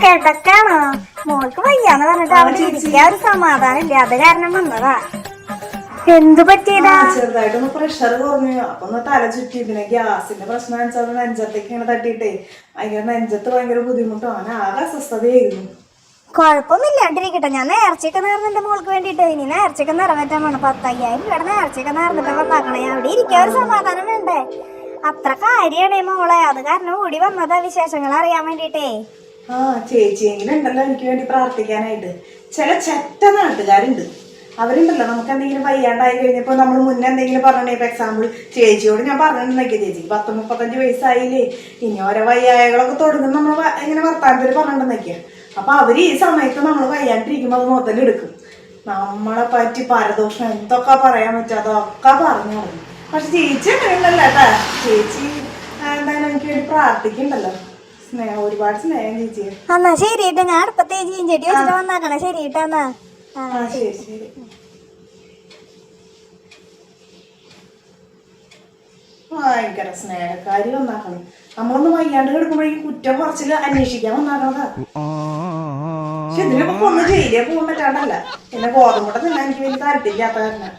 കിടക്കാണോ? മോൾക്ക് വയ്യാന്ന് പറഞ്ഞിട്ട് അവിടെ ഇരിക്കാൻ ഒരു സമാധാനം ഇല്ല, അത് കാരണം വന്നതാ. എന്ത് പറ്റിയതാ? ചെറുതായിട്ടൊന്ന് പ്രഷർ കുറഞ്ഞു, അപ്പൊ ഒന്ന് തല ചുറ്റി. പിന്നെ ഗ്യാസിന്റെ പ്രശ്നം വെച്ചാൽ നെഞ്ചത്തേക്ക് ഇങ്ങനെ തട്ടിയിട്ടേ ഭയങ്കര നെഞ്ചത്ത് ഭയങ്കര ബുദ്ധിമുട്ടും അങ്ങനെ ആകെ അസ്വസ്ഥതയായിരുന്നു. കുഴപ്പമൊന്നും ഇല്ലാണ്ടിരിക്കട്ടെ. ഞാൻ നേർച്ചയൊക്കെ നേർന്നിട്ട് മോൾക്ക് വേണ്ടിട്ട് ഇനി നേർച്ചയൊക്കെ നിറവേറ്റാൻ വേണം. 10,000 രൂപയുടെ നേർച്ചയൊക്കെ നേർന്നിട്ട് വന്നാക്കണേ. അവിടെ ഇരിക്കാൻ ഒരു സമാധാനം വേണ്ടേ? അത്ര കാര്യാണേ മോളെ, അത് കാരണം ഓടി വന്നതാ വിശേഷങ്ങൾ അറിയാൻ വേണ്ടിട്ടേ. ആ ചേച്ചി എങ്ങനെ ഉണ്ടല്ലോ എനിക്ക് വേണ്ടി പ്രാർത്ഥിക്കാനായിട്ട്. ചില ചെറ്റ നാട്ടുകാരുണ്ട്, അവരുണ്ടല്ലോ നമുക്ക് എന്തെങ്കിലും വയ്യാണ്ടായി കഴിഞ്ഞപ്പോൾ നമ്മൾ മുന്നേ എന്തെങ്കിലും പറഞ്ഞേ. ഇപ്പൊ എക്സാമ്പിൾ ചേച്ചിയോട് ഞാൻ പറഞ്ഞിട്ടുണ്ടെങ്കിൽ ചേച്ചിക്ക് 30-35 വയസ്സായില്ലേ, ഇനി ഓരോ വയ്യായകളൊക്കെ തുടങ്ങും നമ്മൾ ഇങ്ങനെ വർത്താനത്തിൽ പറഞ്ഞിട്ടുണ്ടെന്നൊക്കെയാ. അപ്പൊ അവര് ഈ സമയത്ത് നമ്മൾ വയ്യാണ്ടിരിക്കുമ്പോൾ അത് മുതലെടുക്കും. നമ്മളെ പറ്റി പരദോഷം എന്തൊക്കെ പറയാൻ പറ്റും അതൊക്കെ പറഞ്ഞു തുടങ്ങും. പക്ഷെ ചേച്ചി അങ്ങനെയുണ്ടല്ലോ കേട്ടാ. ചേച്ചി എന്തായാലും എനിക്ക് വേണ്ടി പ്രാർത്ഥിക്കണ്ടല്ലോ. സ്നേഹം, ഒരുപാട് സ്നേഹം ചേച്ചി. എന്നാ ശരിട്ടാ, ഞാൻ അടുപ്പത്തെ ചീഞ്ചട്ടി വെച്ചിട്ട് വന്നാക്കണേ. ശരിട്ടാ എന്നാ. ശരി ശരി. ഭയങ്കര സ്നേഹക്കാരി വന്നാക്കണം. നമ്മളൊന്ന് വയ്യാണ്ട് കിടക്കുമ്പോഴേക്കും കുറ്റം കുറച്ചില് അന്വേഷിക്കാൻ വന്നാക്കണതാ. പക്ഷെ ഇതിനൊക്കെ ഒന്ന് ജയിലിൽ പോകാൻ പറ്റാണ്ടല്ല. പിന്നെ ഗോതമ്പ് കൂടെ തിന്നാൻ എനിക്ക് വലിയ താല്പര്യമില്ലാത്ത കാരണം